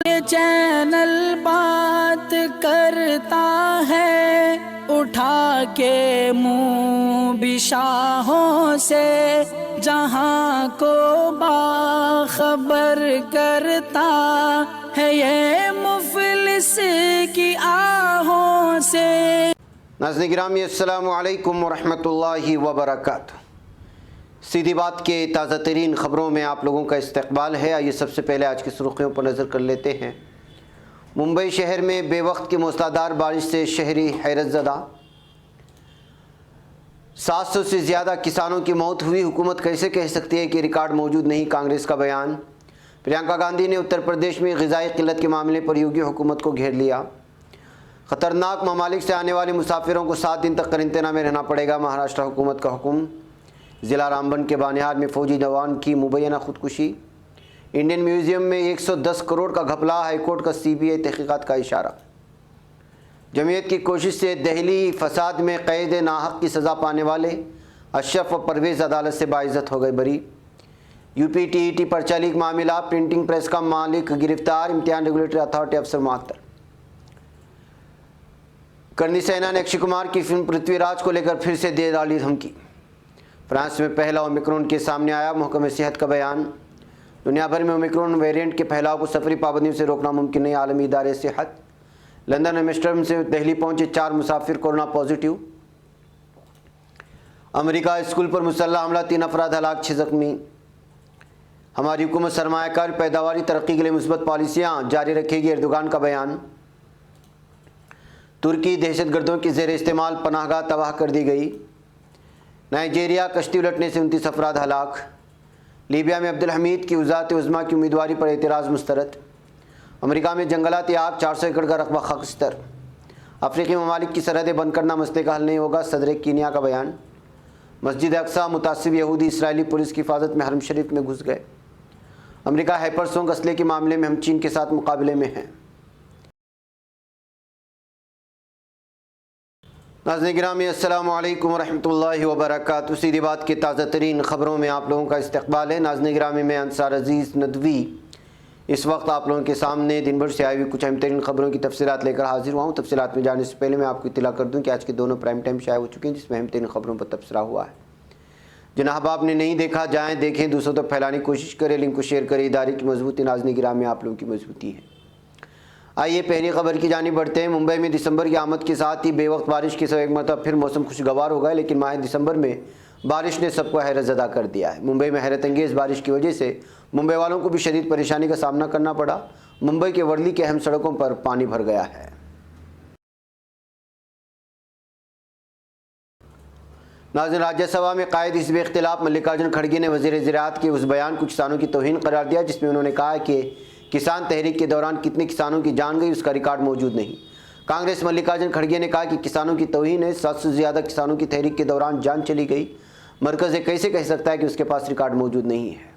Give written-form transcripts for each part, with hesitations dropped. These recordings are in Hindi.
ये चैनल बात करता है, उठा के मुंह बिशाहों से, जहां को बाखबर करता है ये मुफलिस की आहों से। नाज़रीन गिरामी अस्सलामु अलैकुम वरहमतुल्लाहि वबरकातुहू। सीधी बात के ताज़ा तरीन ख़बरों में आप लोगों का इस्तकबाल है। आइए सबसे पहले आज की सुर्खियों पर नज़र कर लेते हैं। मुंबई शहर में बेवक्त की मूसलाधार बारिश से शहरी हैरत ज़दा। 700 से ज़्यादा किसानों की मौत हुई। हुकूमत कैसे कह सकती है कि रिकॉर्ड मौजूद नहीं, कांग्रेस का बयान। प्रियंका गांधी ने उत्तर प्रदेश में ग़िज़ाई क़िल्लत के मामले पर योगी हुकूमत को घेर लिया। ख़तरनाक ममालिक से आने वाले मुसाफिरों को 7 दिन तक क्वारंटीन में रहना पड़ेगा, महाराष्ट्र हुकूमत का हुक्म। ज़िला रामबन के बानिहाल में फ़ौजी जवान की मुबैना खुदकुशी। इंडियन म्यूज़ियम में 110 करोड़ का घपला, हाईकोर्ट का CBI तहक़ीक़ात का इशारा। जमीयत की कोशिश से दहली फसाद में क़ैद नाहक की सज़ा पाने वाले अशरफ व परवेज़ अदालत से बाइज़्ज़त हो गए बरी। UP TET पर्चा लीक मामला, प्रिंटिंग प्रेस का मालिक गिरफ्तार, इम्तिहान रेगुलेटरी अथॉरिटी अफसर मुअत्तल। करणी सेना ने अक्षय कुमार की फिल्म पृथ्वीराज को लेकर फिर से दे डाली धमकी। फ्रांस में पहला ओमिक्रॉन के सामने आया, महकमे सेहत का बयान। दुनिया भर में ओमिक्रॉन वेरिएंट के फैलाव को सफरी पाबंदियों से रोकना मुमकिन नहीं, आलमी इदारे सेहत। लंदन एम्स्टर्डम से दिल्ली पहुंचे 4 मुसाफिर कोरोना पॉजिटिव। अमेरिका स्कूल पर मुसल्लह हमला, 3 अफराद हलाक, 6 जख्मी। हमारी हुकूमत सरमायाकारी पैदावारी तरक्की के लिए मुस्बत पॉलिसियाँ जारी रखेगी, एर्दोगान का बयान। तुर्की दहशतगर्दों के ज़ेर इस्तेमाल पनाहगाह तबाह कर दी गई। नाइजीरिया कश्ती उलटने से 29 अफराद हलाक। लीबिया में अब्दुल हमीद की वज़ारत उज़्मा की उम्मीदवारी पर एतराज़ मुस्तरद। अमेरिका में जंगलाती आग, 400 एकड़ का रकबा खाकस्तर। अफ्रीकी ममालिक की सरहदें बंद करना मसले का हल नहीं होगा, सदर कीनिया का बयान। मस्जिद अक्सा मुतासिब यहूदी इसराइली पुलिस की हिफाजत में हरम शरीफ में घुस गए। अमेरिका हाइपरसोनिक असले के मामले में हम चीन के साथ मुकाबले में हैं। नाज़रीन गिरामी अस्सलामु अलैकुम वरहमतुल्लाहि वबरकातुहू। सीधी बात की ताज़ा तरीन ख़बरों में आप लोगों का इस्तकबाल है। नाज़रीन गिरामी में अंसार अज़ीज़ नदवी इस वक्त आप लोगों के सामने दिन भर से आई हुई कुछ अहम तरीन ख़बरों की तफसीलात लेकर हाजिर हुआ हूँ। तफसीलात में जाने से पहले मैं आपको इत्तला कर दूँ कि आज के दोनों प्राइम टाइम शाये हो चुके हैं, जिसमें अहम तरीन ख़बरों पर तबसरा हुआ है। जिन अहबाब ने नहीं देखा, जाएँ देखें, दूसरों तक फैलाने की कोशिश करें, लिंक को शेयर करें। इदारे की मजबूती नाज़रीन गिरामी आप लोगों की मजबूती है। आइए पहली खबर की जानिब बढ़ते हैं। मुंबई में दिसंबर की आमद के साथ ही बेवक्त बारिश की एक मरतबा फिर मौसम खुशगवार हो गया, लेकिन माह दिसंबर में बारिश ने सबको हैरत ज़दा कर दिया है। मुंबई में हैरत अंगेज़ बारिश की वजह से मुंबई वालों को भी शदीद परेशानी का सामना करना पड़ा। मुंबई के वर्ली के अहम सड़कों पर पानी भर गया है। नाज़रीन, राज्यसभा में कायद हिज़्ब इख्तिलाफ मल्लिकार्जुन खड़गे ने वज़ीर ज़राअत के उस बयान को किसानों की तौहीन करार दिया, जिसमें उन्होंने कहा कि किसान तहरीक के दौरान कितने किसानों की जान गई उसका रिकॉर्ड मौजूद नहीं। कांग्रेस मल्लिकार्जुन खड़गे ने कहा कि किसानों की तौहीन है, 700 से ज़्यादा किसानों की तहरीक के दौरान जान चली गई। मरकज़ कैसे कह सकता है कि उसके पास रिकॉर्ड मौजूद नहीं है।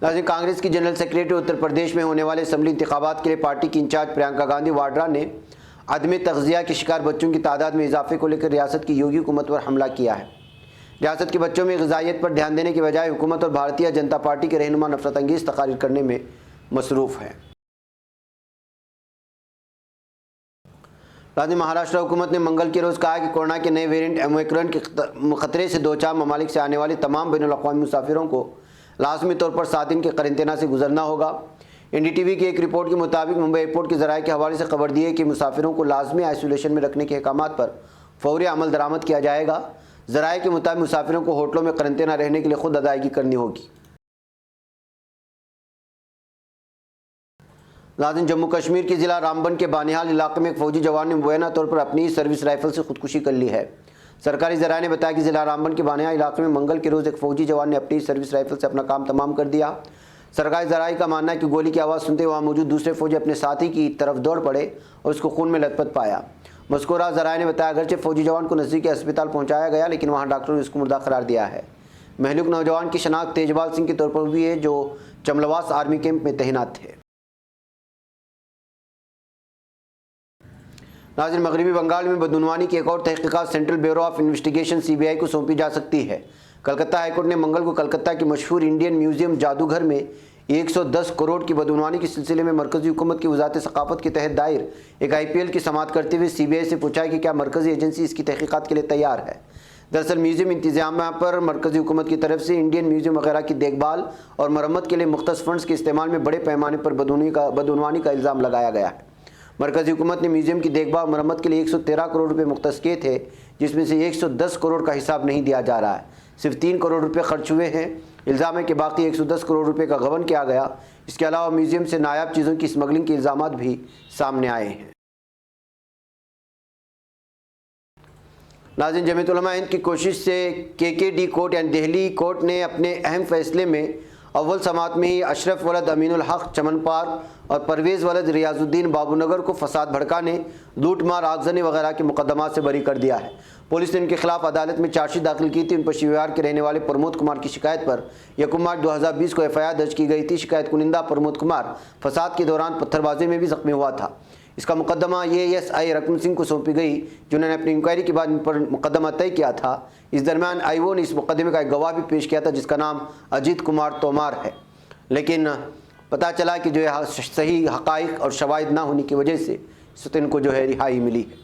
नाज़रीन, कांग्रेस की जनरल सेक्रेटरी उत्तर प्रदेश में होने वाले असम्बली इंतखाबात के लिए पार्टी की इंचार्ज प्रियंका गांधी वाड्रा ने अदम तग़ज़िया के शिकार बच्चों की तादाद में इजाफे को लेकर रियासत की योगी हुकूमत पर हमला किया है। रियासत के बच्चों में ग़िज़ाइयत पर ध्यान देने के बजाय हुकूमत और भारतीय जनता पार्टी के रहनुमा नफरत अंगेज़ तकारीर करने में मसरूफ़ है। राज्य महाराष्ट्र हुकूमत ने मंगल के रोज़ कहा कि कोरोना के नए वेरिएंट ओमिक्रॉन के ख़तरे से 2-4 ममालिक से आने वाले तमाम बैनुल-अक़वामी मुसाफिरों को लाज़मी तौर पर 7 दिन के क्वारंटीन से गुजरना होगा। NDTV की एक रिपोर्ट के मुताबिक मुंबई एयरपोर्ट के ज़राए के हवाले से खबर दी है कि मुसाफिरों को लाजमी आइसोलेशन में रखने के अहकामात पर फौरी अमल दरामद किया जाएगा। ज़राए के मुताबिक मुसाफिरों को होटलों में क्वारंटीन रहने के लिए खुद अदायगी करनी होगी। नाज़रीन, जम्मू कश्मीर के ज़िला रामबन के बानिहाल इलाके में एक फ़ौजी जवान ने मुबैना तौर पर अपनी सर्विस राइफल से खुदकुशी कर ली है। सरकारी ज़राए ने बताया कि ज़िला रामबन के बानिहाल इलाके में मंगल के रोज़ एक फ़ौजी जवान ने अपनी सर्विस राइफल से अपना काम तमाम कर दिया। सरकारी ज़राए का मानना है कि गोली की आवाज़ सुनते वहाँ मौजूद दूसरे फ़ौजी अपने साथी की तरफ दौड़ पड़े और उसको खून में लथपथ पाया। मज़कूरा ज़राए ने बताया अगरचे फ़ौजी जवान को नज़दीकी अस्पताल पहुँचाया गया, लेकिन वहाँ डॉक्टरों ने उसको मुर्दा करार दिया है। महलूक नौजवान की शनाख्त तेजपाल सिंह के तौर पर हुई है, जो चमलवास आर्मी कैंप में तैनात थे। नाज़रीन, मगरबी बंगाल में बदनवानी की एक और तहक़ीक़ात central bureau of investigation CBI को सौंपी जा सकती है। कलकत्ता हाईकोर्ट ने मंगल को कलकत्ता के मशहूर इंडियन म्यूजियम जादूघर में 110 करोड़ की बदनवानी के सिलसिले में मरकजी हुकूमत की वजारत सकाफत के तहत दायर एक IPL की समाअत करते हुए CBI से पूछा है कि क्या मरकजी एजेंसी इसकी तहकीकात के लिए तैयार है। दरअसल म्यूजियम इंतजामिया पर मरकजी हुकूमत की तरफ से इंडियन म्यूजियम वगैरह की देखभाल और मरम्मत के लिए मुख्तस फंड्स के इस्तेमाल में बड़े पैमाने पर बदनवानी का इल्ज़ाम लगाया गया है। मरकजी हुकूमत ने म्यूजियम की देखभाल और मरम्मत के लिए 113 करोड़ रुपये मुख्तस किए थे, जिसमें से 110 करोड़ का हिसाब नहीं दिया जा रहा है। सिर्फ 3 करोड़ रुपये खर्च हुए हैं। इल्ज़ाम है कि बाकी 110 करोड़ रुपये का गबन किया गया। इसके अलावा म्यूजियम से नायाब चीज़ों की स्मगलिंग के इल्ज़ाम भी सामने आए हैं। नाज़रीन, जमीयत उलमा हिंद की कोशिश से KKD कोर्ट यानी दिल्ली कोर्ट ने अपने अहम फैसले में अव्वल समात में ही अशरफ वलद अमीनुल हक चमन पार्क और परवेज़ वलद रियाजुद्दीन बाबूनगर को फसाद भड़काने, लूट मार, आगजनी वगैरह के मुकदमात से बरी कर दिया है। पुलिस ने इनके खिलाफ अदालत में चार्जशीट दाखिल की थी। उन पर शिवहार के रहने वाले प्रमोद कुमार की शिकायत पर 1 मार्च 2020 को FIR दर्ज की गई थी। शिकायत कुनिंदा प्रमोद कुमार फसाद के दौरान पत्थरबाजी में भी जख्मी हुआ था। इसका मुकदमा ASI रकम सिंह को सौंपी गई, जिन्होंने अपनी इंक्वायरी के बाद इन पर मुकदमा तय किया था। इस दरमियान IO ने इस मुकदमे का एक गवाह भी पेश किया था, जिसका नाम अजीत कुमार तोमार है। लेकिन पता चला कि जो है सही हक़ाइक़ और शवाहिद ना होने की वजह से इनको को जो है रिहाई मिली है।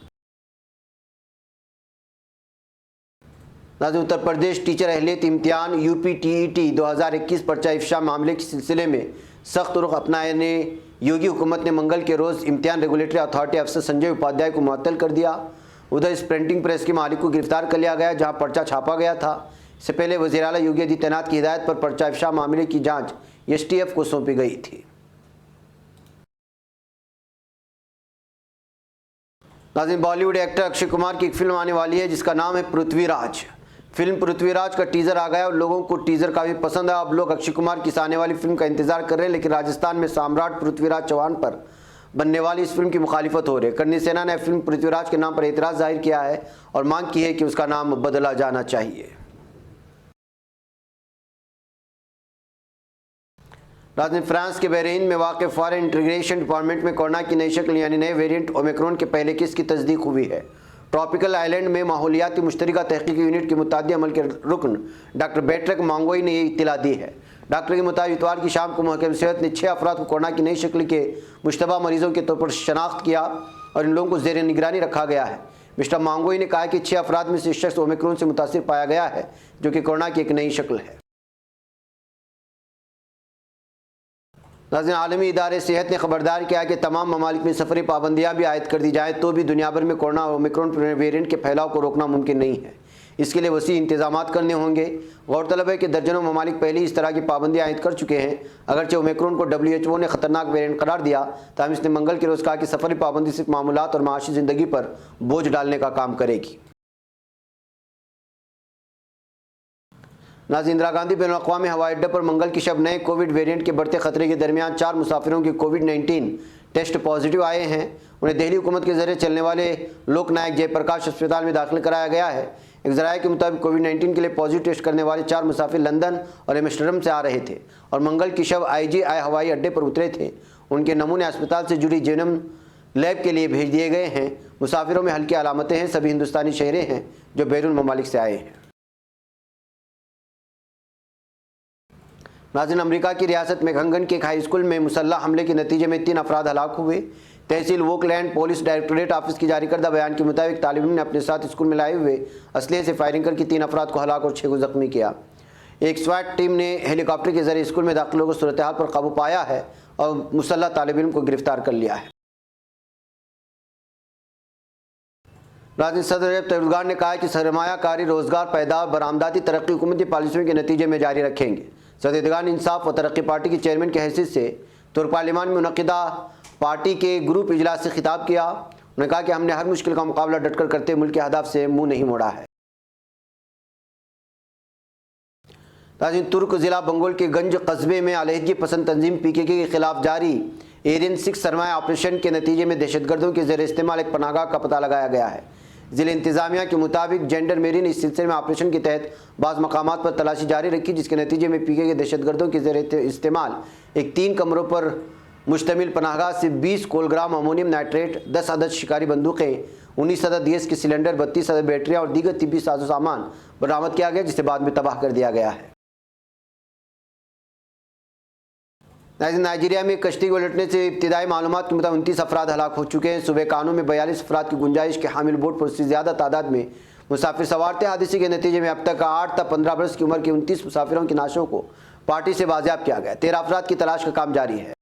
नाज़रीन, उत्तर प्रदेश टीचर अहलियत इम्तिहान UPTET 2021 पर्चा इफ्शा मामले के सिलसिले में सख्त रुख अपनाने योगी हुकूमत ने मंगल के रोज़ इम्तिहान रेगुलेटरी अथॉरिटी अफसर संजय उपाध्याय को मुअत्तल कर दिया। उधर इस प्रिंटिंग प्रेस के मालिक को गिरफ्तार कर लिया गया, जहां पर्चा छापा गया था। इससे पहले वज़ीर आला योगी आदित्यनाथ की हिदायत पर पर्चा इफ्शा मामले की जाँच STF को सौंपी गई थी। नाज़रीन, बॉलीवुड एक्टर अक्षय कुमार की एक फिल्म आने वाली है जिसका नाम है पृथ्वीराज। फिल्म पृथ्वीराज का टीज़र आ गया और लोगों को टीज़र काफ़ी पसंद है। अब लोग अक्षय कुमार की इस आने वाली फिल्म का इंतजार कर रहे हैं, लेकिन राजस्थान में सम्राट पृथ्वीराज चौहान पर बनने वाली इस फिल्म की मुखालिफत हो रही है। करनी सेना ने फिल्म पृथ्वीराज के नाम पर एतराज़ जाहिर किया है और मांग की है कि उसका नाम बदला जाना चाहिए। राजधानी फ्रांस के बहरीन में वाक़ फॉरेन इंटीग्रेशन डिपार्टमेंट में कोरोना की नई शक्ल यानी नए वेरिएंट ओमिक्रॉन के पहले केस की तस्दीक हुई है। ट्रॉपिकल आइलैंड में माहौलियाती मुश्तरका तहकीकी यूनिट के मुतादी अमल के रुकन डॉक्टर बैट्रिक मांगोई ने ये इत्तला दी है। डॉक्टर के मुताबिक इतवार की शाम को महकमा सेहत ने 6 अफराद को कोरोना की नई शक्ल के मुश्तबा मरीजों के तौर पर शनाख्त किया और इन लोगों को ज़ेर निगरानी रखा गया है। मिस्टर मांगोई ने कहा कि 6 अफराद में से इस शख्स ओमिक्रॉन से मुतासिर पाया गया है, जो कि कोरोना की एक नई शक्ल है। नाज़रीन, आलमी इदारे सेहत ने खबरदार किया कि तमाम ममालिक में सफरी पाबंदियाँ भी आयद कर दी जाएँ तो भी दुनिया भर में कोरोना और ओमिक्रॉन वेरिएंट के फैलाव को रोकना मुमकिन नहीं है। इसके लिए वसी इंतजामात करने होंगे। गौरतलब है कि दर्जनों ममालिक पहले इस तरह की पाबंदियाँ आयद कर चुके हैं। अगरचे ओमिक्रॉन को WHO ने ख़तरनाक वेरिएंट करार दिया, तब इसने मंगल के रोज़ कहा कि सफरी पाबंदी सिर्फ मामूलात और माशी ज़िंदगी पर बोझ डालने का काम करेगी। नाज़रीन, इंदिरा गांधी बैनुल अक़वामी हवाई अड्डे पर मंगल की शब नए कोविड वेरिएंट के बढ़ते खतरे के दरमियान 4 मुसाफिरों के कोविड-19 टेस्ट पॉजिटिव आए हैं। उन्हें दिल्ली हुकूमत के जरिए चलने वाले लोकनायक जयप्रकाश अस्पताल में दाखिल कराया गया है। एक ज़राए के मुताबिक कोविड-19 के लिए पॉजिटिव टेस्ट करने वाले 4 मुसाफिर लंदन और एम्स्टर्डम से आ रहे थे और मंगल की शब IGI हवाई अड्डे पर उतरे थे। उनके नमूने अस्पताल से जुड़ी जेनम लैब के लिए भेज दिए गए हैं। मुसाफिरों में हल्की अलामतें हैं। सभी हिंदुस्तानी शहरी हैं जो बैरून ममालिक से आए हैं। नाज़रीन, अमेरिका की रियासत मेघंगन के एक हाई स्कूल में मुसल्लह हमले के नतीजे में 3 अफराद हलाक हुए। तहसील वोकलैंड पुलिस डायरेक्टोरेट ऑफिस की जारी करदा बयान के मुताबिक तालिब इल्म ने अपने साथ स्कूल में लाए हुए असलहे से फायरिंग करके 3 अफराद को हलाक और 6 को जख्मी किया। एक स्वाट टीम ने हेलीकॉप्टर के जरिए स्कूल में दाखिल होकर सूरत हाल पर काबू पाया है और मुसल्लह तालिब इल्म को गिरफ्तार कर लिया है। राजनीतिक सदर रजब तय्यब एर्दोगान ने कहा है कि सरमायाकारी, रोजगार पैदा, बरामदाती तरक्की हुकूमती पॉलिसियों के नतीजे में जारी रखेंगे। सदर एर्दोगान इंसाफ व तरक्की पार्टी के चेयरमैन की हैसियत से तुर्क-पार्लिमान में मुनक़िदा पार्टी के ग्रुप इजलास से खिताब किया। उन्होंने कहा कि हमने हर मुश्किल का मुकाबला डटकर करते मुल्क के अहदाफ से मुंह नहीं मोड़ा है। नाज़रीन, तुर्क ज़िला बंगोल के गंज कस्बे में अलहदगी पसंद तंजीम PKK के खिलाफ जारी एरियन 6 सरमाया ऑपरेशन के नतीजे में दहशतगर्दों के ज़ेर इस्तेमाल एक पनाहगाह का पता लगाया गया है। ज़िला इंतज़ामिया के मुताबिक जेंडर मेरी ने इस सिलसिले में ऑपरेशन के तहत बाज़ मकामात पर तलाशी जारी रखी, जिसके नतीजे में PKK के दहशतगर्दों के ज़ेर इस्तेमाल एक 3 कमरों पर मुश्तमिल पनाहगाह से 20 किलोग्राम अमोनियम नाइट्रेट, 10 अदद शिकारी बंदूकें, 19 अदद गैस के सिलेंडर, 32 अदद बैटरियाँ और दीगर तिब्बी साजो सामान बरामद किया गया, जिसे बाद में तबाह कर दिया गया है। नाइजीरिया में कश्ती के उलटने से इब्तिदाई मालूमात के मुताबिक 29 अफराद हलाक हो चुके हैं। सुबह कानून में 42 अफराद की गुंजाइश के हामिल बोट पर उससे ज़्यादा तादाद में मुसाफिर सवार थे। हादसे के नतीजे में अब तक 8 तक 15 बरस की उम्र के 29 मुसाफिरों की नाशों को पार्टी से बाजियाब किया गया। 13 अफराद की तलाश का काम जारी है।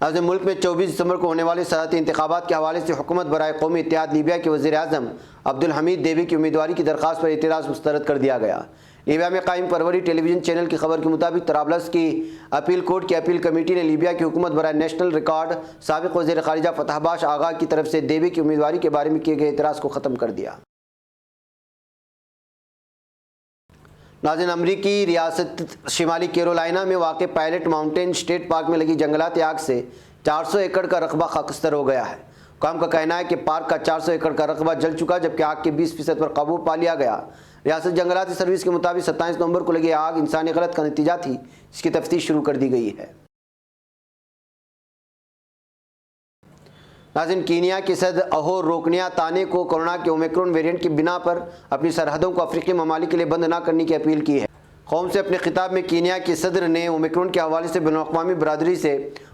आज मुल्क में 24 दिसंबर को होने वाले सदारती इंतखाबात के हवाले से हुकूमत बराए कौमी इत्तेहाद लीबिया के वज़ीर आज़म अब्दुल हमीद देवी की उम्मीदवारी की दरख्वास्त पर एतराज़ मुस्तरद कर दिया गया। लीबिया में कायम परवरी टेलीविजन चैनल की खबर के मुताबिक तराबलस की अपील कोर्ट की अपील कमेटी ने लीबिया की हुकूमत बराए नेशनल रिकॉर्ड साबिक़ वज़ीर ख़ारिजा फतहबाश आगा की तरफ से देवी की उम्मीदवारी के बारे में किए गए एतराज़ को ख़त्म कर दिया। नाज़रीन, अमरीकी रियासत शिमाली कैरोलिना में वाक़ पायलट माउंटेन स्टेट पार्क में लगी जंगलात आग से 400 एकड़ का रकबा खाकस्तर हो गया है। काम का कहना है कि पार्क का 400 एकड़ का रकबा जल चुका, जबकि आग के 20% पर काबू पा लिया गया। रियासत जंगलाती सर्विस के मुताबिक 27 नवंबर को लगी आग इंसानी गलत का नतीजा थी, जिसकी तफ्तीश शुरू कर दी गई है। नाज़रीन, कीनिया के सदर अहो रोकनिया ताने को कोरोना के ओमिक्रॉन वेरिएंट की बिना पर अपनी सरहदों को अफ्रीकी ममालिक के लिए बंद न करने की अपील की है। कौम से अपने खिताब में कीनिया के सदर ने ओमिक्रॉन के हवाले से बैनुल-अक़वामी बरादरी से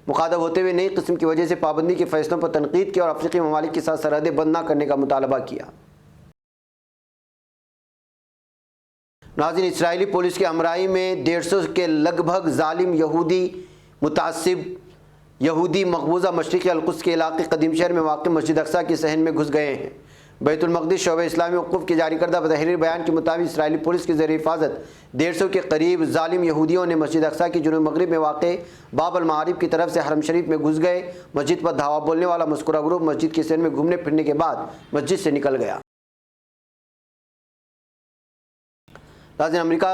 मुखातब होते हुए नई किस्म की वजह से पाबंदी के फैसलों पर तनकीद की और अफ्रीकी ममालिक के साथ सरहदें बंद न करने का मुतालबा किया। नाज़रीन, इस्राएली पुलिस की हमराही में 150 के लगभग जालिम यहूदी मुतासिब यहूदी मकबूजा मशरिक़ी अल-कुद्स के इलाके कदीम शहर में वाक़ मस्जिद अक़सा की सहन में घुस गए हैं। बैतुल मक़दिस शोबे इस्लामी वक़ूफ़ के जारी करदा तहरीर बयान के मुताबिक इस्राएली पुलिस के ज़रिए हिफाजत 150 के करीब जालिम यहूदियों ने मस्जिद अक़सा की जुनूब मगरिब में वाक़ बाब अल मारिब की तरफ से हरम शरीफ में घुस गए। मस्जिद पर धावा बोलने वाला मज़कूरा ग्रुप मस्जिद के सहन में घूमने फिरने के बाद मस्जिद से निकल गया। नाज़रीन, अमेरिका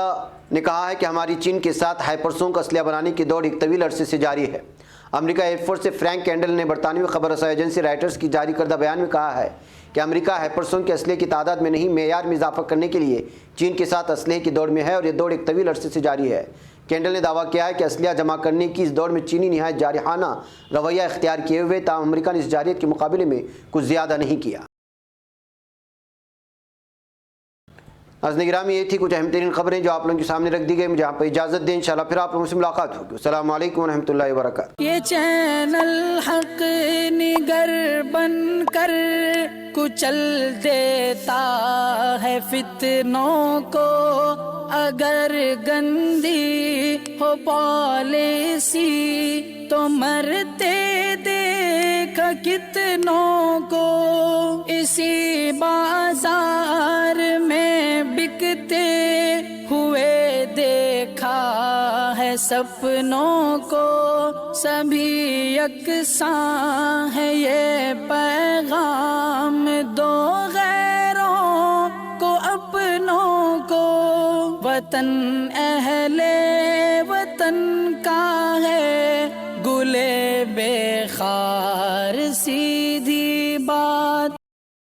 ने कहा है कि हमारी चीन के साथ हाइपरसोनिक असलहा बनाने की दौड़ एक तवील अरसे से जारी है। अमेरिका एयरफोर्स से फ्रैंक कैंडल ने बरतानवी खबर रसाई एजेंसी राइटर्स की जारी करदा बयान में कहा है कि अमेरिका हाइपरसोनिक के असलहे की तादाद में नहीं, मेयार में इजाफा करने के लिए चीन के साथ असलहे की दौड़ में है और यह दौड़ एक तवील अरसे से जारी है। कैंडल ने दावा किया है कि असलहा जमा करने की इस दौड़ में चीनी निहायत जारहाना रवैया इख्तियार किए हुए, ताहम अमेरिका ने इस जारियत के मुकाबले में कुछ ज़्यादा नहीं किया। नाज़रीन, ये थी कुछ अहम तरीन खबरें जो आप लोगों के सामने रख दी गई। मुझे यहाँ पर इजाज़त दें, इंशाअल्लाह फिर आप लोगों से मुलाकात होगी। अस्सलामु अलैकुम रहमतुल्लाहि व बरकातुहू। ये चैनल हक निगर बन कर कुचल देता है फितनों को, अगर गंदी हो पॉलिसी तो मरते देख कितनों को। इसी बाजार में बिकते हुए देखा है सपनों को, सभी यकसां है ये पैगाम दो गैरों को अपनों को। वतन अहले वतन का है गुले बेखार सी